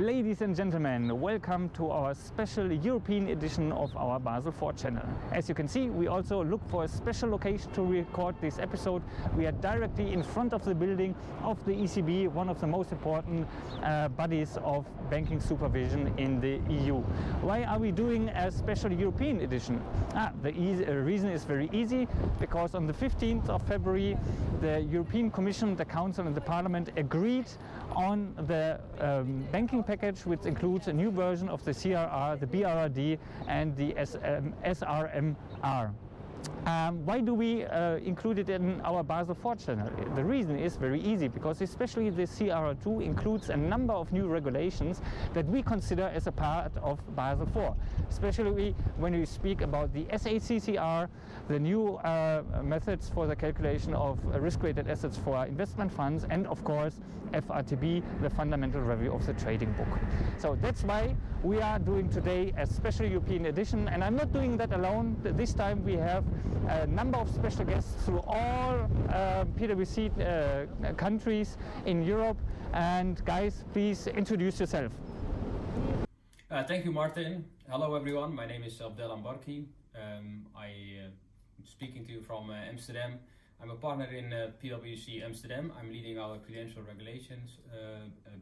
Ladies and gentlemen, welcome to our special European edition of our Basel IV channel. As you can see, we also look for a special location to record this episode. We are directly in front of the building of the ECB, one of the most important bodies of banking supervision in the EU. Why are we doing a special European edition? The reason is very easy, because on the 15th of February, the European Commission, the Council and the Parliament agreed on the banking package, which includes a new version of the CRR, the BRRd and the SRMR. Why do we include it in our Basel IV channel? The reason is very easy, because especially the CRR II includes a number of new regulations that we consider as a part of Basel IV. Especially when we speak about the SACCR, the new methods for the calculation of risk-weighted assets for investment funds, and of course FRTB, the fundamental review of the trading book. So that's why we are doing today a special European edition, and I'm not doing that alone. This time we have a number of special guests through all PwC countries in Europe. And guys, please introduce yourself. Thank you, Martin. Hello everyone, my name is Abdelham Barki. I'm speaking to you from Amsterdam. I'm a partner in PwC Amsterdam. I'm leading our prudential regulations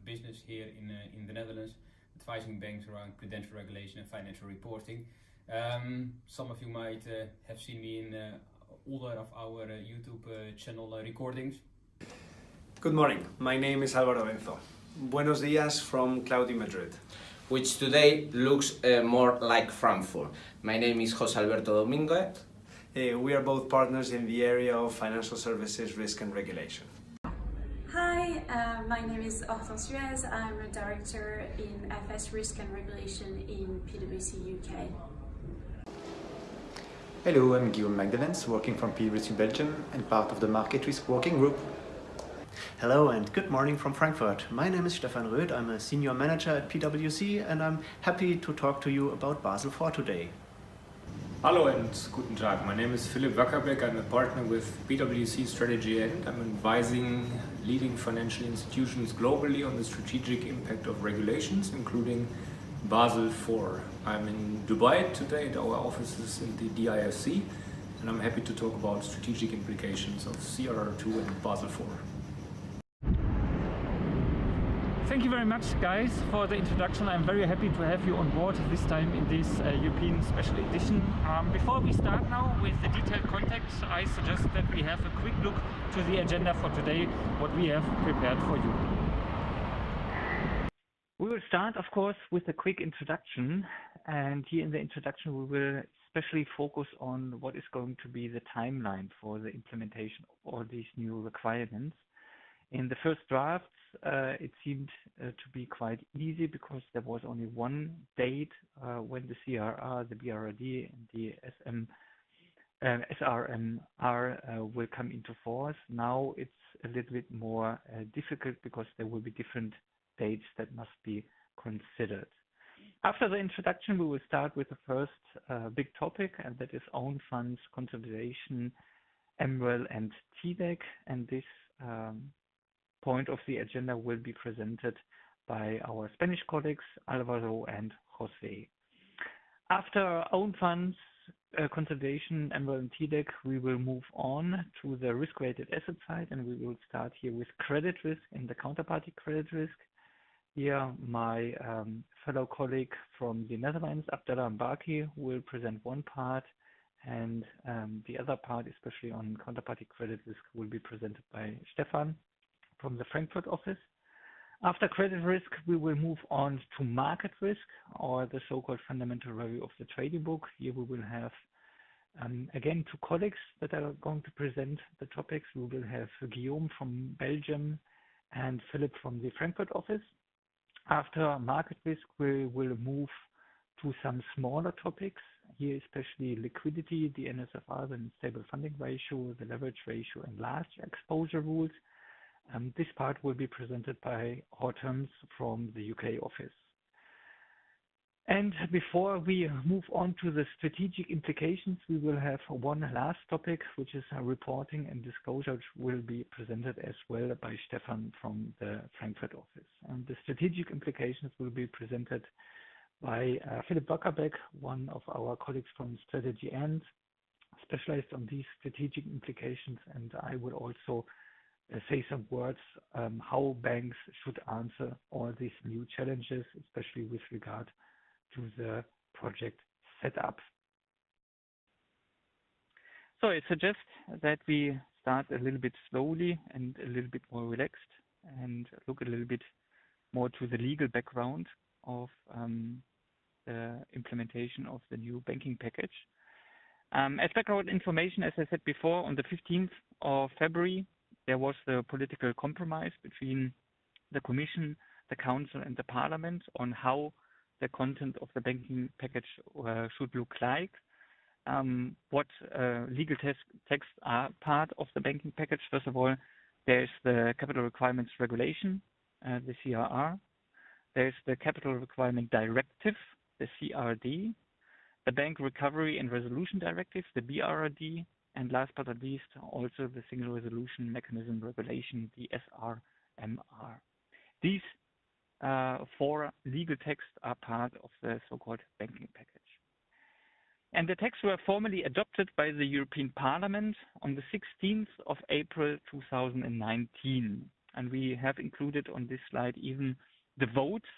business here in the Netherlands, advising banks around prudential regulation and financial reporting. Some of you might have seen me in older of our YouTube channel recordings. Good morning, my name is Álvaro Benzo. Buenos días from cloudy Madrid. Which today looks more like Frankfurt. My name is José Alberto Domingo. We are both partners in the area of financial services, risk and regulation. Hi, my name is Hortense Suez. I'm a director in FS Risk and Regulation in PwC UK. Hello, I'm Guillaume Magdalens, working from PwC Belgium and part of the Market Risk Working Group. Hello and good morning from Frankfurt. My name is Stefan Röth. I'm a senior manager at PwC and I'm happy to talk to you about Basel IV today. Hallo and guten Tag. My name is Philipp Wackerbeck. I'm a partner with PwC Strategy and I'm advising leading financial institutions globally on the strategic impact of regulations, including Basel IV. I'm in Dubai today at our offices in the DIFC, and I'm happy to talk about strategic implications of CRR II and Basel IV. Thank you very much, guys, for the introduction. I'm very happy to have you on board this time in this European special edition. Before we start now with the detailed context, I suggest that we have a quick look to the agenda for today, what we have prepared for you. We will start, of course, with a quick introduction, and here in the introduction we will especially focus on what is going to be the timeline for the implementation of all these new requirements. In the first drafts, it seemed to be quite easy, because there was only one date when the CRR, the BRRd and the SRMR will come into force. Now it's a little bit more difficult, because there will be different dates that must be considered. After the introduction, we will start with the first big topic, and that is own funds consolidation, MREL and TLAC, and this point of the agenda will be presented by our Spanish colleagues Alvaro and Jose. After own funds consolidation, MREL and TLAC, we will move on to the risk-weighted asset side, and we will start here with credit risk and the counterparty credit risk. Here, my fellow colleague from the Netherlands, Abdelham Barki, will present one part, and the other part, especially on counterparty credit risk, will be presented by Stefan from the Frankfurt office. After credit risk, we will move on to market risk, or the so-called fundamental review of the trading book. Here we will have, again, two colleagues that are going to present the topics. We will have Guillaume from Belgium and Philip from the Frankfurt office. After market risk, we will move to some smaller topics, here especially liquidity, the NSFR, the stable funding ratio, the leverage ratio, and large exposure rules. This part will be presented by Hortense from the UK office. And before we move on to the strategic implications, we will have one last topic, which is reporting and disclosure, which will be presented as well by Stefan from the Frankfurt office. And the strategic implications will be presented by Philipp Wackerbeck, one of our colleagues from Strategy End, specialized on these strategic implications. And I will also say some words how banks should answer all these new challenges, especially with regard to the project setup. So I suggest that we start a little bit slowly and a little bit more relaxed and look a little bit more to the legal background of the implementation of the new banking package. As background information, as I said before, on the 15th of February, there was the political compromise between the Commission, the Council and the Parliament on how the content of the banking package should look like. What legal texts are part of the banking package. First of all, there's the Capital Requirements Regulation, the CRR. There's the Capital Requirement Directive, the CRD. The Bank Recovery and Resolution Directive, the BRRd. And last but not least, also the Single Resolution Mechanism Regulation, the SRMR. These four legal texts are part of the so-called banking package. And the texts were formally adopted by the European Parliament on the 16th of April 2019. And we have included on this slide even the votes.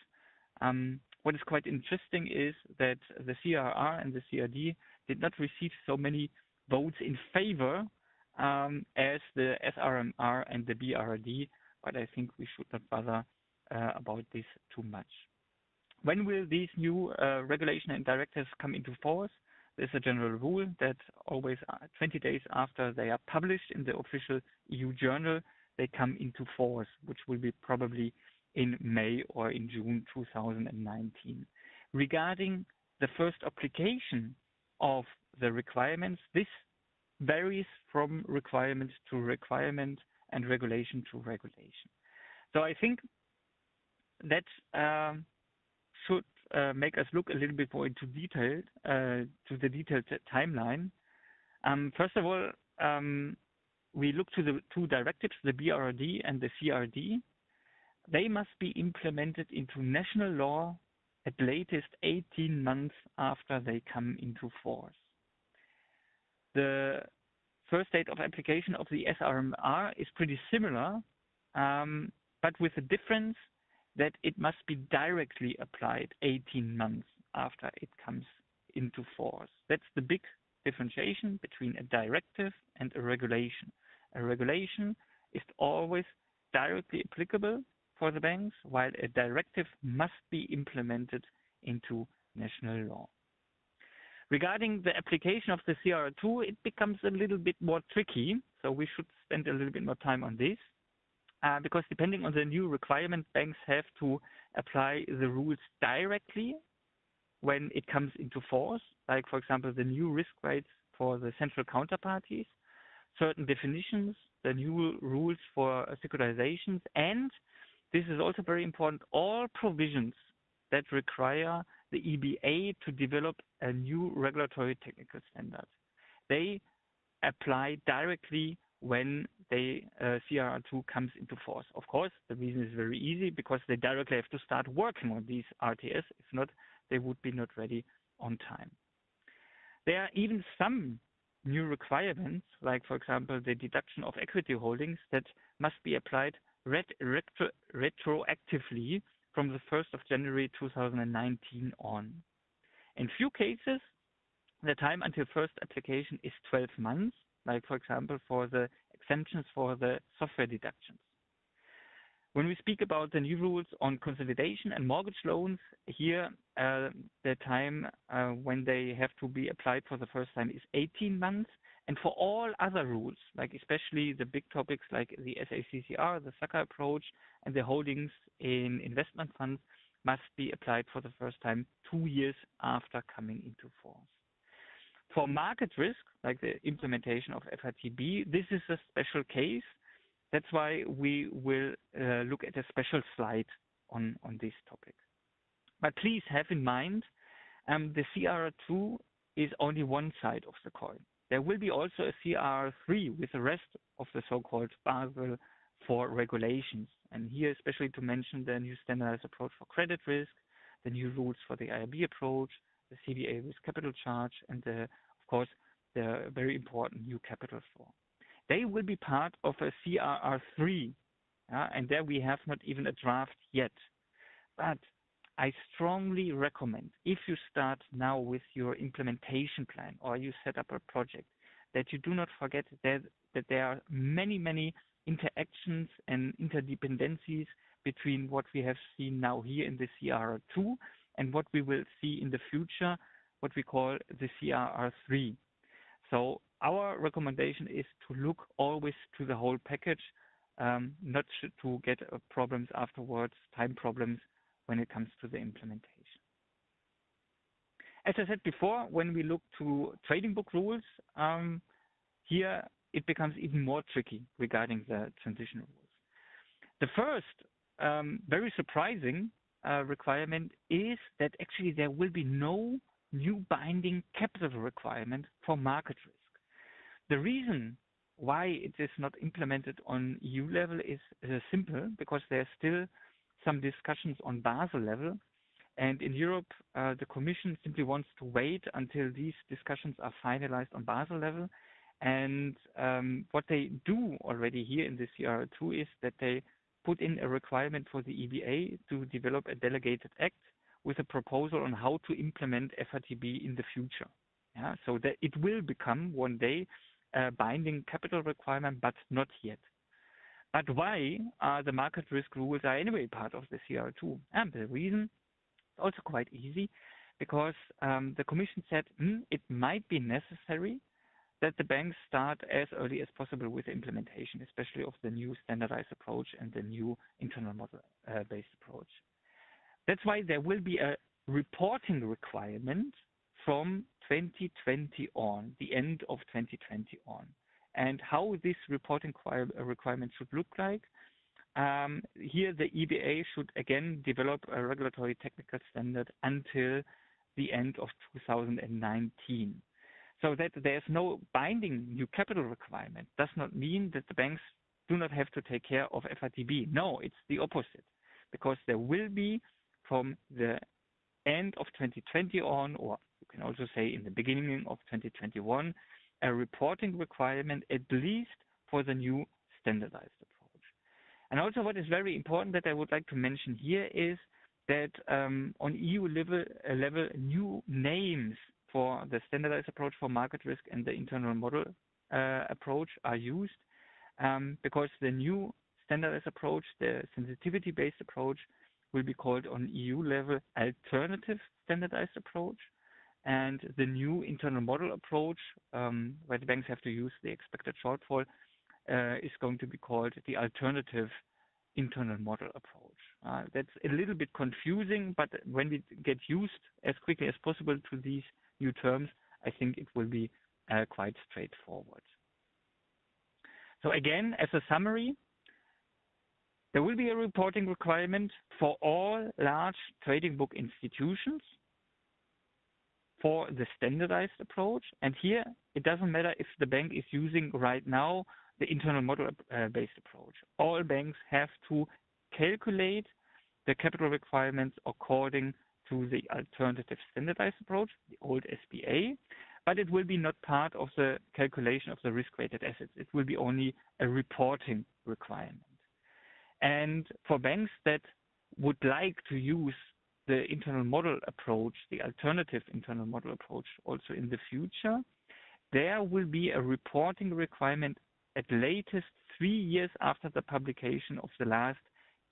What is quite interesting is that the CRR and the CRD did not receive so many votes in favor as the SRMR and the BRRd, but I think we should not bother about this too much. When will these new regulation and directives come into force? There's a general rule that always 20 days after they are published in the official EU journal, they come into force, which will be probably in May or in June 2019. Regarding the first application of the requirements, this varies from requirement to requirement and regulation to regulation. So I think that should make us look a little bit more into detail, to the detailed timeline. First of all, we look to the two directives, the BRRd and the CRD. They must be implemented into national law at latest 18 months after they come into force. The first date of application of the SRMR is pretty similar, but with the difference that it must be directly applied 18 months after it comes into force. That's the big differentiation between a directive and a regulation. A regulation is always directly applicable for the banks, while a directive must be implemented into national law. Regarding the application of the CRR II, it becomes a little bit more tricky, so we should spend a little bit more time on this. Because depending on the new requirement, banks have to apply the rules directly when it comes into force, like, for example, the new risk weights for the central counterparties, certain definitions, the new rules for securitizations, and this is also very important, all provisions that require the EBA to develop a new regulatory technical standard. They apply directly when the CRR II comes into force. Of course, the reason is very easy, because they directly have to start working on these RTS. If not, they would be not ready on time. There are even some new requirements, like, for example, the deduction of equity holdings that must be applied retroactively from the 1st of January 2019 on. In few cases, the time until first application is 12 months, like, for example, for the exemptions for the software deductions. When we speak about the new rules on consolidation and mortgage loans, here the time when they have to be applied for the first time is 18 months. And for all other rules, like especially the big topics like the SACCR, the SACCR approach, and the holdings in investment funds, must be applied for the first time 2 years after coming into force. For market risk, like the implementation of FRTB, this is a special case. That's why we will look at a special slide on this topic. But please have in mind the CRR II is only one side of the coin. There will be also a CRR III with the rest of the so-called Basel IV regulations. And here, especially to mention the new standardized approach for credit risk, the new rules for the IRB approach, the CVA with capital charge, and of course, the very important new capital floor. They will be part of a CRR III, and there we have not even a draft yet. But I strongly recommend, if you start now with your implementation plan or you set up a project, that you do not forget that there are many, many interactions and interdependencies between what we have seen now here in the CRR II and what we will see in the future, what we call the CRR III. So our recommendation is to look always to the whole package, not to get problems afterwards, time problems when it comes to the implementation. As I said before, when we look to trading book rules, here it becomes even more tricky regarding the transition rules. The first very surprising requirement is that actually there will be no new binding capital requirement for market risk. The reason why it is not implemented on EU level is simple, because there are still some discussions on Basel level, and in Europe the Commission simply wants to wait until these discussions are finalized on Basel level. And what they do already here in the CRR II is that they put in a requirement for the EBA to develop a delegated act with a proposal on how to implement FRTB in the future. Yeah, so that it will become one day a binding capital requirement, but not yet. But why are the market risk rules are anyway part of the CRR II? And the reason is also quite easy, because the Commission said it might be necessary that the banks start as early as possible with the implementation, especially of the new standardized approach and the new internal model-based approach. That's why there will be a reporting requirement from 2020 on, the end of 2020 on. And how this reporting requirement should look like, here the EBA should again develop a regulatory technical standard until the end of 2019. So that there's no binding new capital requirement does not mean that the banks do not have to take care of FRTB. No, it's the opposite, because there will be from the end of 2020 on, or you can also say in the beginning of 2021, a reporting requirement at least for the new standardized approach. And also what is very important that I would like to mention here is that on EU level, new names for the standardized approach for market risk and the internal model approach are used, because the new standardized approach, the sensitivity-based approach, will be called on EU level alternative standardized approach, and the new internal model approach, where the banks have to use the expected shortfall, is going to be called the alternative internal model approach. That's a little bit confusing, but when we get used as quickly as possible to these new terms, I think it will be quite straightforward. So again, as a summary, there will be a reporting requirement for all large trading book institutions for the standardized approach. And here, it doesn't matter if the bank is using right now the internal model-based approach. All banks have to calculate the capital requirements according to the alternative standardized approach, the old SBA, but it will be not part of the calculation of the risk-weighted assets. It will be only a reporting requirement. And for banks that would like to use the internal model approach, the alternative internal model approach also in the future, there will be a reporting requirement at latest 3 years after the publication of the last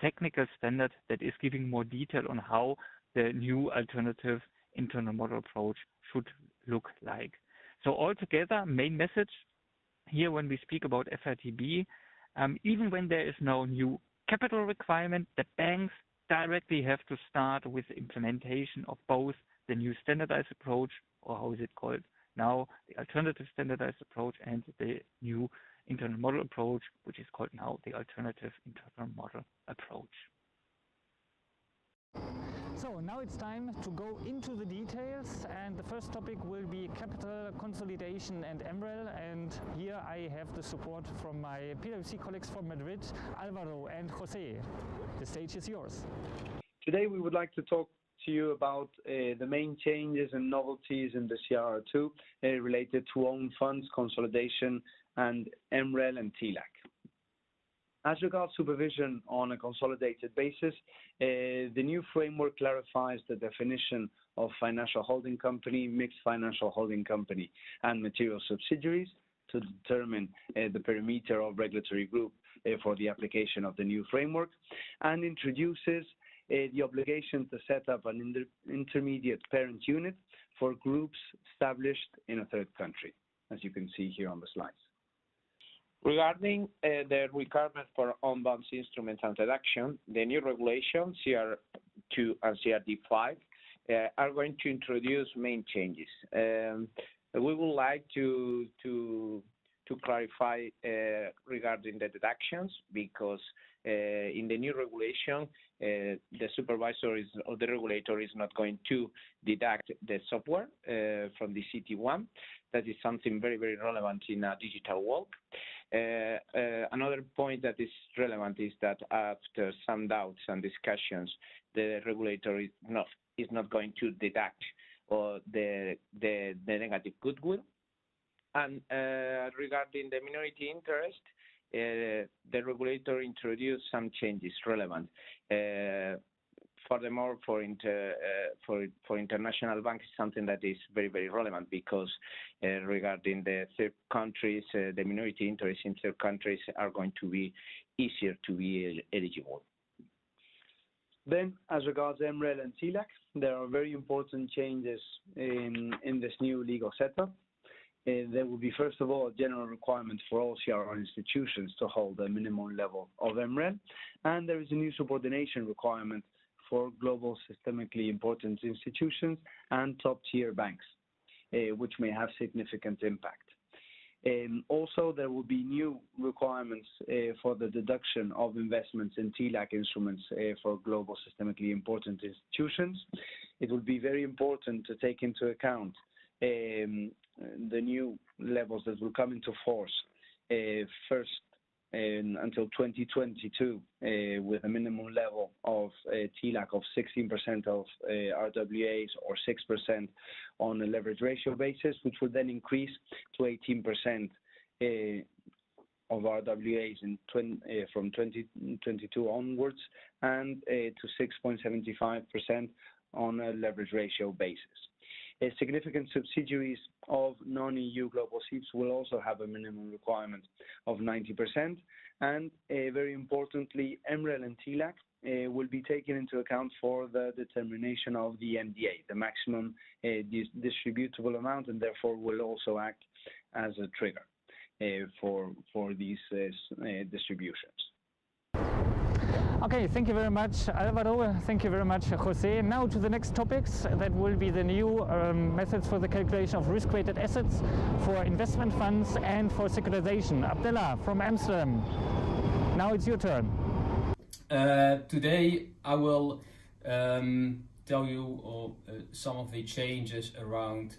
technical standard that is giving more detail on how the new alternative internal model approach should look like. So altogether, main message here when we speak about FRTB, even when there is no new capital requirement, the banks directly have to start with the implementation of both the new standardized approach, or how is it called now, the alternative standardized approach, and the new internal model approach, which is called now the alternative internal model approach. So now it's time to go into the details, and the first topic will be capital consolidation and MREL, and here I have the support from my PwC colleagues from Madrid, Alvaro and Jose. The stage is yours. Today we would like to talk to you about the main changes and novelties in the CRR II related to own funds consolidation and MREL and TLAC. As regards supervision on a consolidated basis, the new framework clarifies the definition of financial holding company, mixed financial holding company, and material subsidiaries to determine the perimeter of regulatory group for the application of the new framework, and introduces the obligation to set up an intermediate parent unit for groups established in a third country, as you can see here on the slides. Regarding the requirement for on-balance instruments and reduction, the new regulation, CRR II and CRD V, are going to introduce main changes. We would like to clarify regarding the deductions, because in the new regulation, the supervisor or the regulator is not going to deduct the software from the CT1. That is something very, very relevant in a digital world. Another point that is relevant is that after some doubts and discussions, the regulator is not going to deduct the negative goodwill. And regarding the minority interest, the regulator introduced some changes relevant. Furthermore, for international banks, something that is very, very relevant, because regarding the third countries, the minority interests in third countries are going to be easier to be eligible. Then, as regards MREL and TLAC, there are very important changes in this new legal setup. There will be, first of all, a general requirement for all CRR institutions to hold a minimum level of MREL, and there is a new subordination requirement for global systemically important institutions and top-tier banks, which may have significant impact. Also, there will be new requirements for the deduction of investments in TLAC instruments for global systemically important institutions. It will be very important to take into account the new levels that will come into force first until 2022, with a minimum level of TLAC of 16% of RWAs or 6% on a leverage ratio basis, which will then increase to 18% of RWAs from 2022 onwards, and to 6.75% on a leverage ratio basis. Significant subsidiaries of non-EU global SIPs will also have a minimum requirement of 90%, and very importantly, MREL and TLAC will be taken into account for the determination of the MDA, the maximum distributable amount, and therefore will also act as a trigger for these distributions. Okay, thank you very much, Alvaro. Thank you very much, Jose. Now to the next topics. That will be the new methods for the calculation of risk-weighted assets for investment funds and for securitization. Abdullah from Amsterdam. Now it's your turn. Today I will tell you some of the changes around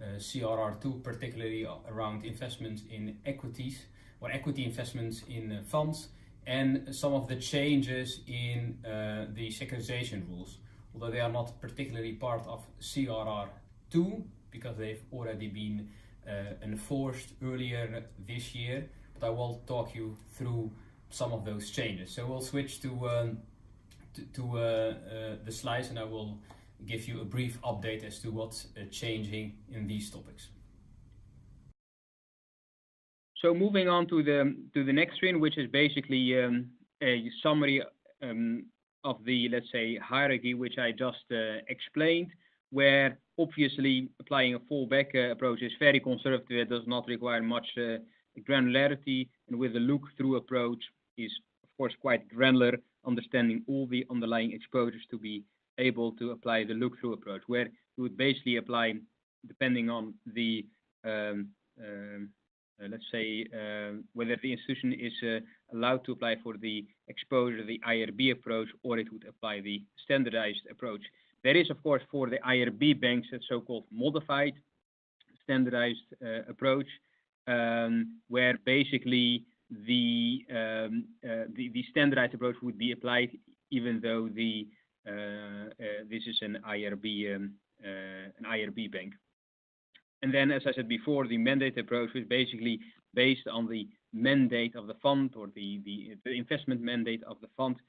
CRR II, particularly around investments in equities or equity investments in funds, and some of the changes in the securitization rules, although they are not particularly part of CRR II because they've already been enforced earlier this year. But I will talk you through some of those changes. So we'll switch to the slides, and I will give you a brief update as to what's changing in these topics. So moving on to the next screen, which is basically a summary of the, let's say, hierarchy, which I just explained, where obviously applying a fallback approach is very conservative. It does not require much granularity, and with a look-through approach is, of course, quite granular, understanding all the underlying exposures to be able to apply the look-through approach, where you would basically apply, depending on the let's say, whether the institution is allowed to apply for the exposure, the IRB approach, or it would apply the standardized approach. There is, of course, for the IRB banks, a so-called modified standardized approach, where basically the standardized approach would be applied, even though this is an IRB bank. And then, as I said before, the mandate approach is basically based on the mandate of the fund, or the investment mandate of the fund,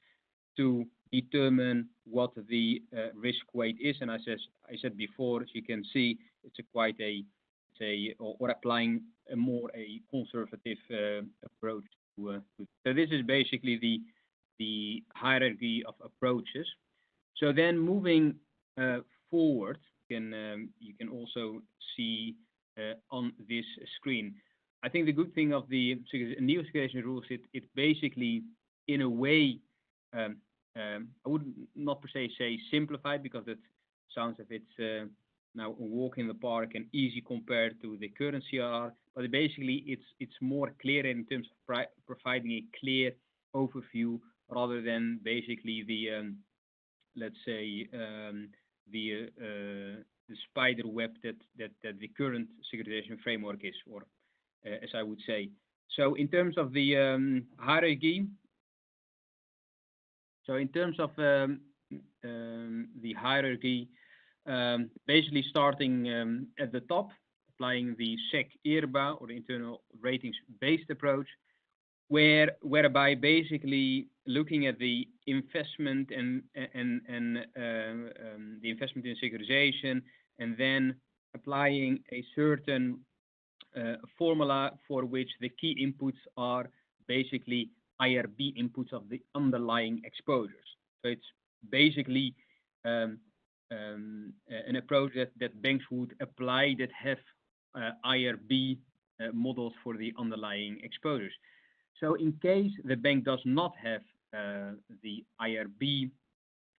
to determine what the risk weight is. And as I said before, as you can see, it's or applying a more conservative approach to. So this is basically the hierarchy of approaches. So then moving forward, you can also see on this screen. I think the good thing of the new securitization rules, it basically, in a way, I would not per se say simplified, because it sounds as if it's now a walk in the park and easy compared to the current CRR, but basically it's more clear in terms of providing a clear overview, rather than basically the let's say the spider web that the current securitization framework is, or as I would say. So in terms of the hierarchy, basically starting at the top, applying the SEC-IRBA, or the internal ratings based approach, whereby basically looking at the investment and the investment in securitization, and then applying a certain formula for which the key inputs are basically IRB inputs of the underlying exposures. So it's basically an approach that banks would apply that have IRB models for the underlying exposures. So in case the bank does not have the IRB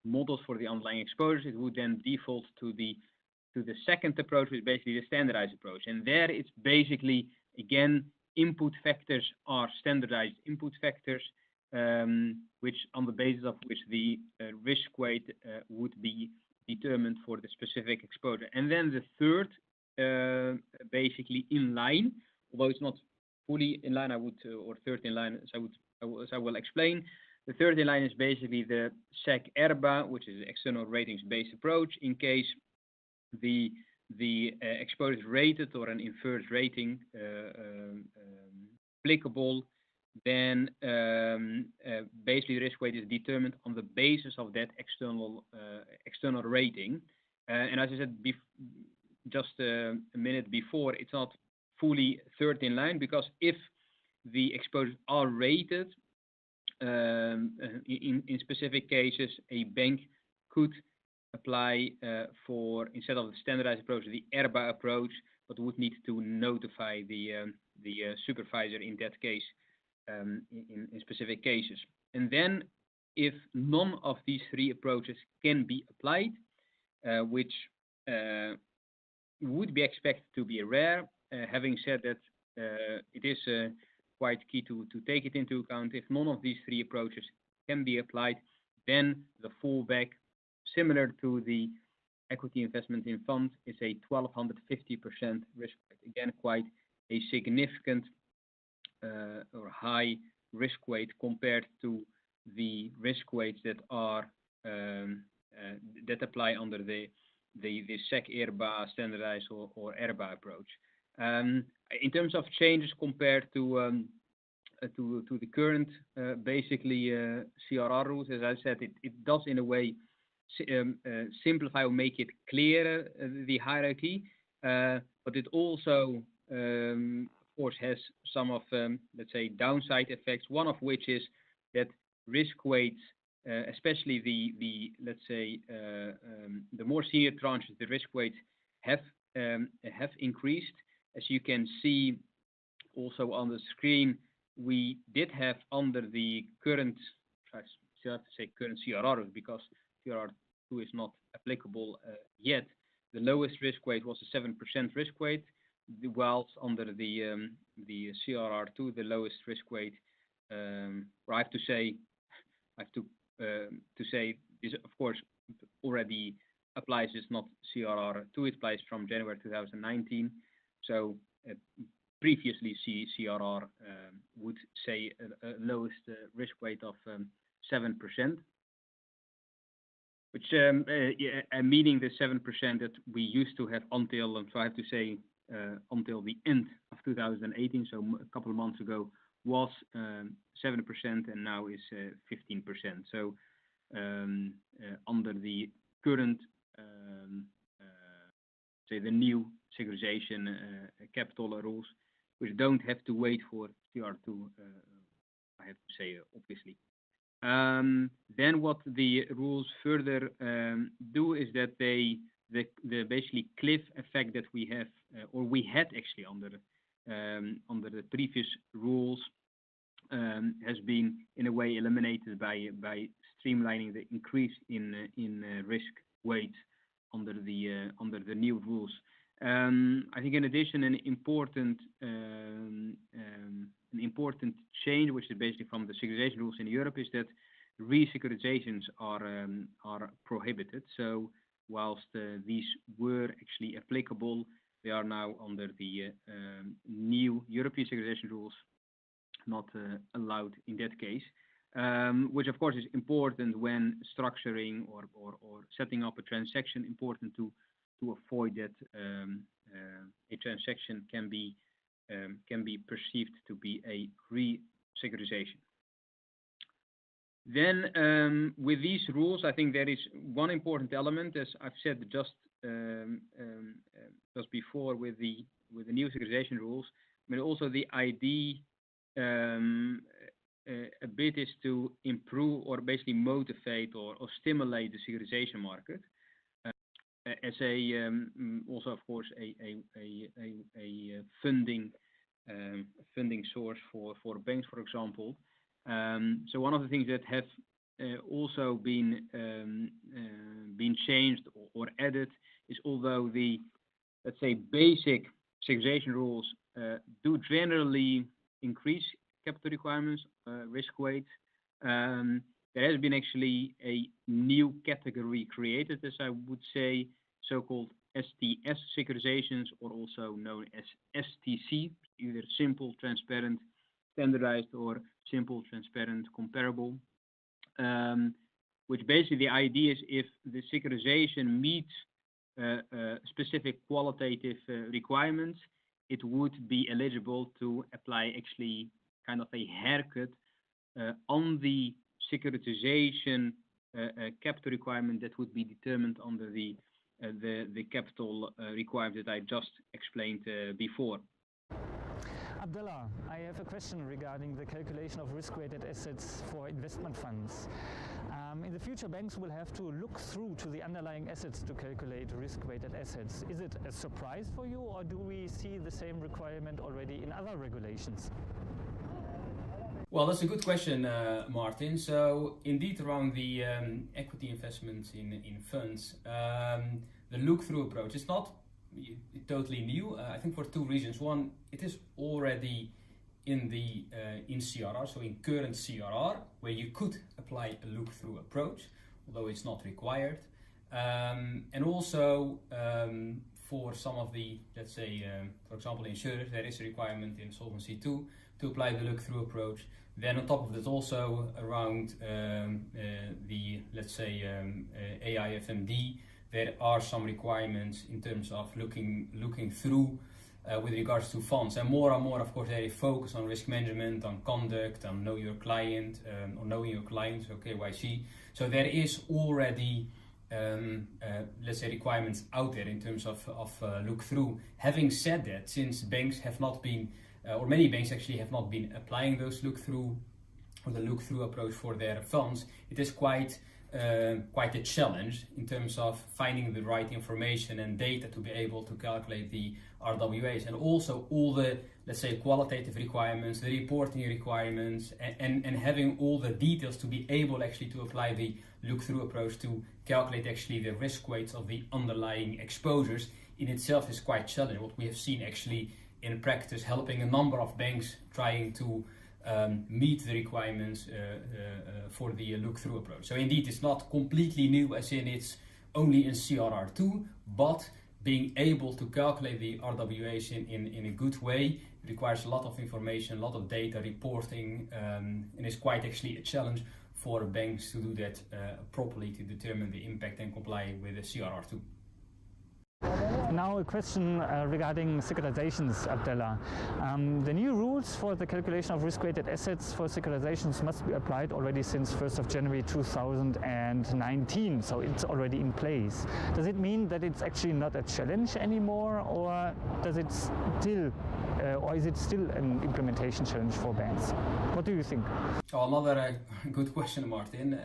models for the underlying exposures, it would then default to the second approach, which is basically the standardized approach. And there it's basically, again, input factors are standardized input factors, which on the basis of which the risk weight would be determined for the specific exposure. And then the third, basically in line, although it's not fully in line, or third in line, as I will explain. The third in line is basically the SEC-IRBA, which is the external ratings-based approach. In case the exposure is rated or an inferred rating applicable, then basically the risk weight is determined on the basis of that external rating. And as I said just a minute before, it's not fully third in line, because if the exposures are rated, in specific cases, a bank could apply for, instead of the standardized approach, the IRBA approach, but would need to notify the supervisor in that case, in specific cases. And then, if none of these three approaches can be applied, which would be expected to be rare, having said that, it is quite key to take it into account. If none of these three approaches can be applied, then the fallback, similar to the equity investment in funds, is a 1250% risk weight. Again, quite a significant or high risk weight compared to the risk weights that are that apply under the SEC-IRBA standardized or IRBA approach. In terms of changes compared to the current basically CRR rules, as I said, it does in a way simplify or make it clearer, the hierarchy, but it also of course has some of let's say downside effects, one of which is that risk weights, especially the let's say the more senior tranches, the risk weights have increased. As you can see also on the screen, we did have under the current, I still have to say current CRR, because CRR II is not applicable yet. The lowest risk weight was a 7% risk weight. whilst under the CRR II, the lowest risk weight, or I have to say this, of course, already applies. It's not CRR II. It applies from January 2019. So previously, CRR would say a lowest risk weight of 7%, which meaning the 7% that we used to have until, so I have to say, until the end of 2018, so a couple of months ago, was 7% and now is 15%. So under the current, say the new securitization capital rules, which don't have to wait for CRR II, I have to say, obviously. Then what the rules further do is that the basically cliff effect that we have, or we had actually under the previous rules, has been in a way eliminated by streamlining the increase in risk weight under the new rules. I think in addition, an important change, which is basically from the securitization rules in Europe, is that re-securitizations are prohibited. So whilst these were actually applicable, they are now under the new European securitization rules not allowed in that case, which of course is important when structuring or setting up a transaction, important to avoid that a transaction can be perceived to be a re-securitization. Then with these rules, I think there is one important element, as I've said just before with the new securitization rules. I mean, also the idea a bit is to improve or basically motivate or stimulate the securitization market as a also of course a funding source for banks, for example. So one of the things that have also been changed or added is, although the, let's say, basic securitization rules do generally increase capital requirements, risk weight, there has been actually a new category created, as I would say, so-called STS securitizations, or also known as STC, either simple, transparent, standardized, or simple, transparent, comparable, which basically the idea is if the securitization meets specific qualitative requirements, it would be eligible to apply actually kind of a haircut on the securitization capital requirement that would be determined under the capital requirement that I just explained before. Abdullah, I have a question regarding the calculation of risk-weighted assets for investment funds. In the future, banks will have to look through to the underlying assets to calculate risk-weighted assets. Is it a surprise for you, or do we see the same requirement already in other regulations? Well, that's a good question, Martin. So indeed, around the equity investments in funds, the look-through approach is not totally new. I think for two reasons. One, it is already in CRR, so in current CRR, where you could apply a look-through approach, although it's not required. And also for some of the, let's say, for example, insurers, there is a requirement in Solvency II to apply the look-through approach. Then on top of that, also around the, let's say, AIFMD, there are some requirements in terms of looking through with regards to funds, and more, of course, they focus on risk management, on conduct, on know your client, or knowing your client, so KYC. So there is already, let's say, requirements out there in terms of look through. Having said that, since banks have not been, or many banks actually have not been applying those look through or the look through approach for their funds, it is quite a challenge in terms of finding the right information and data to be able to calculate the RWAs, and also all the, let's say, qualitative requirements, the reporting requirements, and having all the details to be able actually to apply the look-through approach to calculate actually the risk weights of the underlying exposures in itself is quite challenging. What we have seen actually in practice, helping a number of banks trying to meet the requirements for the look-through approach. So indeed, it's not completely new, as in it's only in CRR II, but being able to calculate the RWAs in a good way requires a lot of information, a lot of data reporting, and is quite actually a challenge for banks to do that properly to determine the impact and comply with the CRR II. Now a question regarding securitizations, Abdallah. The new rules for the calculation of risk-weighted assets for securitizations must be applied already since 1st of January 2019, so it's already in place. Does it mean that it's actually not a challenge anymore, or does it still, or is it still an implementation challenge for banks? What do you think? Oh, another good question, Martin.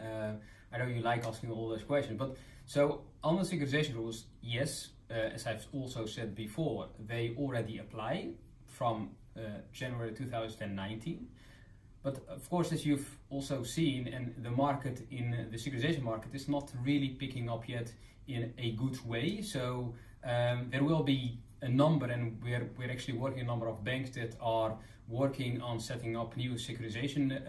I know you like asking all those questions, but so on the securitization rules, yes. As I've also said before, they already apply from January 2019. But of course, as you've also seen, and the market in the securitization market is not really picking up yet in a good way. So there will be a number, and we're actually working a number of banks that are working on setting up new securitization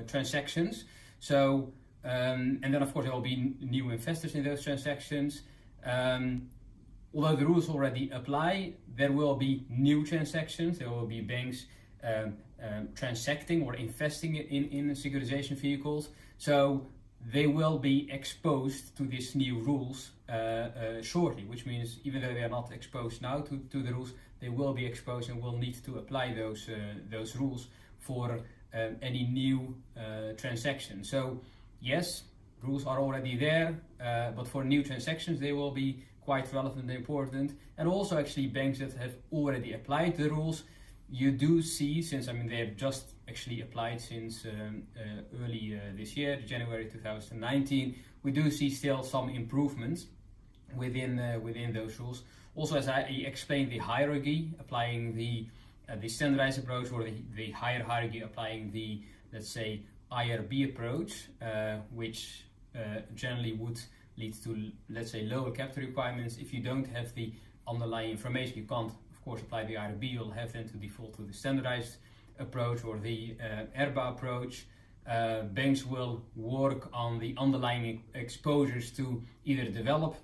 transactions. So and then of course there will be new investors in those transactions. Although the rules already apply, there will be new transactions. There will be banks transacting or investing in securitization vehicles. So they will be exposed to these new rules shortly, which means even though they are not exposed now to the rules, they will be exposed and will need to apply those rules for any new transaction. So yes, rules are already there, but for new transactions they will be quite relevant and important. And also actually banks that have already applied the rules, you do see, since they've just actually applied since early this year, January 2019, we do see still some improvements within those rules. Also, as I explained, the hierarchy applying the standardized approach, or the higher hierarchy applying the, let's say, IRB approach, which generally would lead to, let's say, lower capital requirements. If you don't have the underlying information, you can't, of course, apply the IRB. You'll have then to default to the standardized approach or the ERBA approach. Banks will work on the underlying exposures to either develop,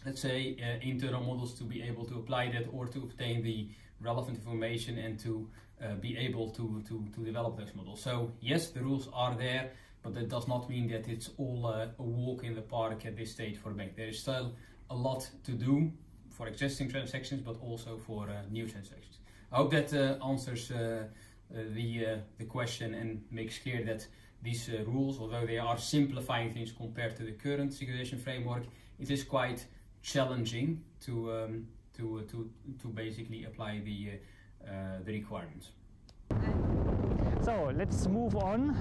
let's say, internal models to be able to apply that, or to obtain the relevant information and to be able to develop those models. So yes, the rules are there, but that does not mean that it's all a walk in the park at this stage for a bank. There is still a lot to do for existing transactions, but also for new transactions. I hope that answers the question and makes clear that these rules, although they are simplifying things compared to the current securitization framework, it is quite challenging to basically apply the requirements. So let's move on.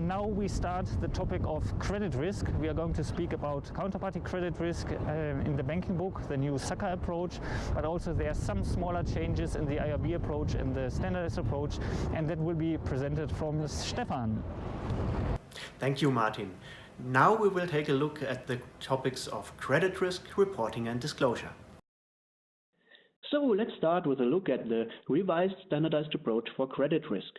Now we start the topic of credit risk. We are going to speak about counterparty credit risk in the banking book, the new SACA approach, but also there are some smaller changes in the IRB approach and the standardized approach, and that will be presented from Stefan. Thank you, Martin. Now we will take a look at the topics of credit risk, reporting and disclosure. So let's start with a look at the revised standardized approach for credit risk.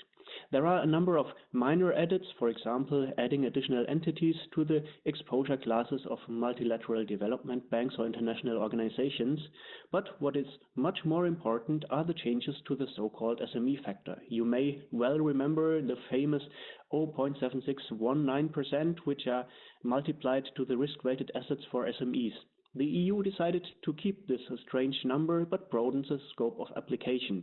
There are a number of minor edits, for example, adding additional entities to the exposure classes of multilateral development banks or international organizations. But what is much more important are the changes to the so-called SME factor. You may well remember the famous 0.7619%, which are multiplied to the risk-weighted assets for SMEs. The EU decided to keep this strange number, but broadens the scope of application.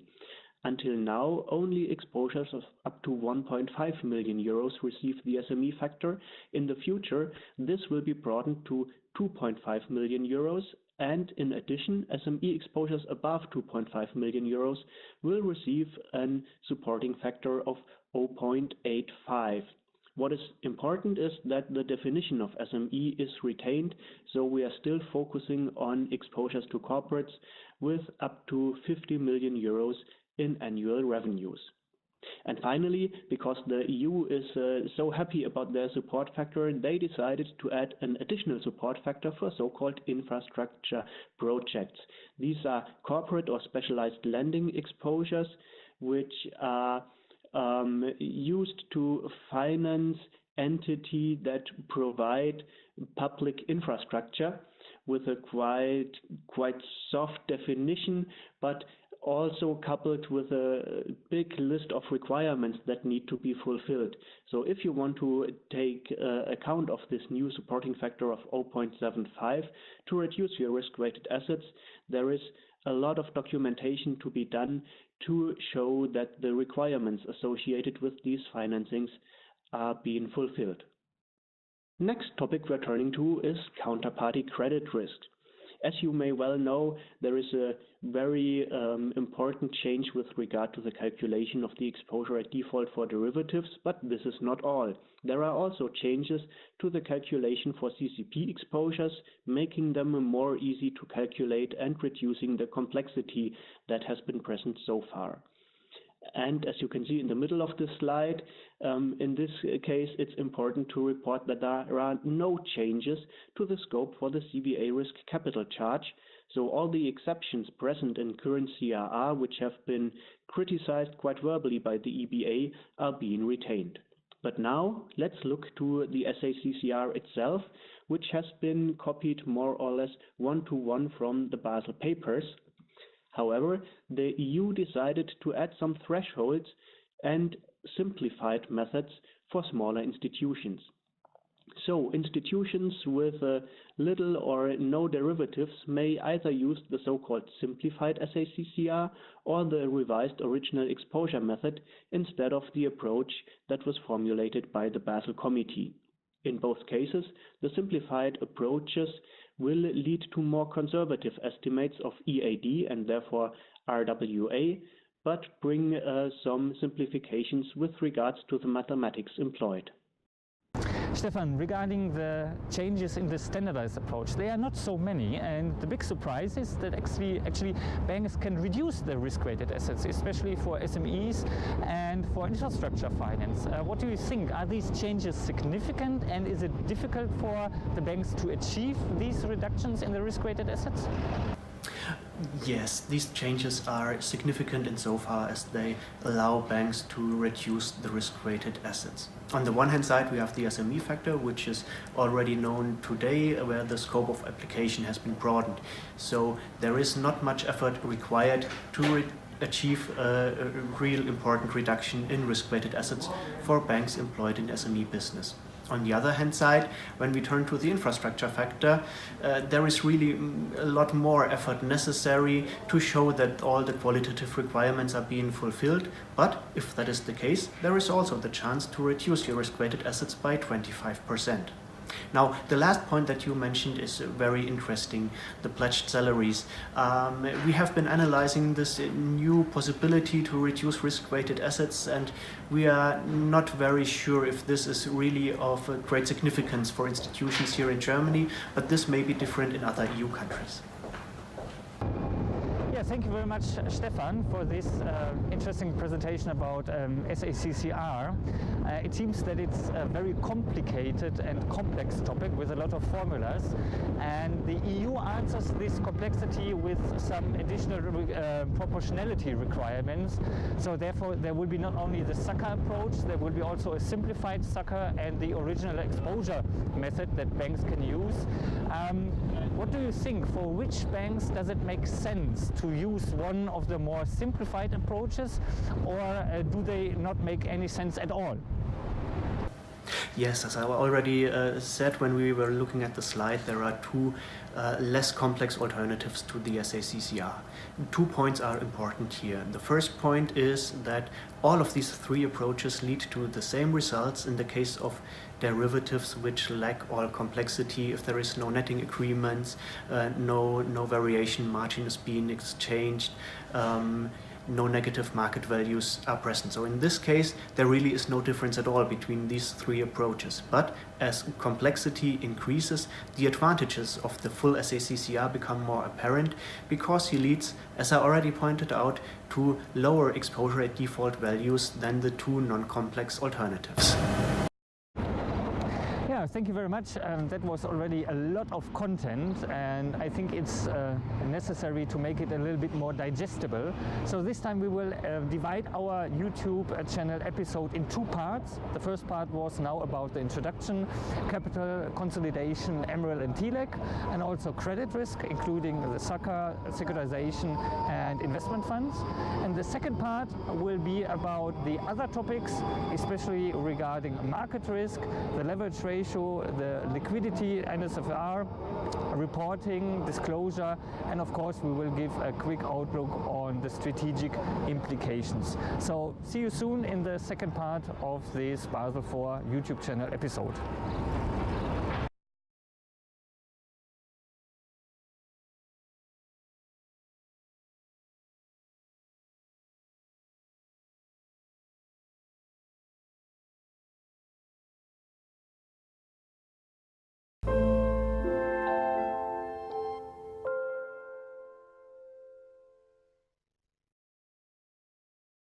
Until now, only exposures of up to 1.5 million euros receive the SME factor. In the future, this will be broadened to 2.5 million euros, and in addition, SME exposures above 2.5 million euros will receive a supporting factor of 0.85. What is important is that the definition of SME is retained, so we are still focusing on exposures to corporates with up to 50 million euros in annual revenues. And finally, because the EU is so happy about their support factor, they decided to add an additional support factor for so-called infrastructure projects. These are corporate or specialized lending exposures which are used to finance entities that provide public infrastructure with a quite soft definition, but also coupled with a big list of requirements that need to be fulfilled. So if you want to take account of this new supporting factor of 0.75 to reduce your risk-weighted assets, there is a lot of documentation to be done to show that the requirements associated with these financings are being fulfilled. Next topic we're turning to is counterparty credit risk. As you may well know, there is a very important change with regard to the calculation of the exposure at default for derivatives, but this is not all. There are also changes to the calculation for CCP exposures, making them more easy to calculate and reducing the complexity that has been present so far. And as you can see in the middle of the slide, in this case, it's important to report that there are no changes to the scope for the CVA risk capital charge. So all the exceptions present in current CRR, which have been criticized quite verbally by the EBA, are being retained. But now let's look to the SACCR itself, which has been copied more or less one-to-one from the Basel papers. However, the EU decided to add some thresholds and simplified methods for smaller institutions. So institutions with little or no derivatives may either use the so-called simplified SACCR or the revised original exposure method instead of the approach that was formulated by the Basel Committee. In both cases, the simplified approaches will lead to more conservative estimates of EAD and therefore RWA, but bring some simplifications with regards to the mathematics employed. Stefan, regarding the changes in the standardized approach, they are not so many, and the big surprise is that actually banks can reduce their risk-weighted assets, especially for SMEs and for infrastructure finance. What do you think? Are these changes significant, and is it difficult for the banks to achieve these reductions in the risk-weighted assets? Yes, these changes are significant insofar as they allow banks to reduce the risk-weighted assets. On the one hand side, we have the SME factor, which is already known today, where the scope of application has been broadened. So there is not much effort required to achieve a real important reduction in risk-weighted assets for banks employed in SME business. On the other hand side, when we turn to the infrastructure factor, there is really a lot more effort necessary to show that all the qualitative requirements are being fulfilled. But if that is the case, there is also the chance to reduce your risk-weighted assets by 25%. Now, the last point that you mentioned is very interesting, the pledged salaries. We have been analyzing this new possibility to reduce risk-weighted assets, and we are not very sure if this is really of great significance for institutions here in Germany, but this may be different in other EU countries. Yeah, thank you very much, Stefan, for this interesting presentation about SACCR. It seems that it's a very complicated and complex topic with a lot of formulas, and the EU answers this complexity with some additional proportionality requirements. So therefore, there will be not only the sucker approach, there will be also a simplified sucker and the original exposure method that banks can use. What do you think? For which banks does it make sense to use one of the more simplified approaches, or do they not make any sense at all? Yes, as I already said when we were looking at the slide, there are two less complex alternatives to the SACCR. 2 points are important here. The first point is that all of these three approaches lead to the same results in the case of derivatives which lack all complexity. If there is no netting agreements, no variation margin is being exchanged, no negative market values are present. So in this case, there really is no difference at all between these three approaches. But as complexity increases, the advantages of the full SACCR become more apparent because he leads, as I already pointed out, to lower exposure at default values than the two non-complex alternatives. Yeah, thank you very much. That was already a lot of content, and I think it's necessary to make it a little bit more digestible. So this time we will divide our YouTube channel episode in two parts. The first part was now about the introduction, capital consolidation, MREL and TLAC, and also credit risk, including the SACA, securitization and investment funds. And the second part will be about the other topics, especially regarding market risk, the leverage ratio, the liquidity, NSFR, reporting, disclosure, and of course we will give a quick outlook on the strategic implications. So see you soon in the second part of this Basel IV YouTube channel episode.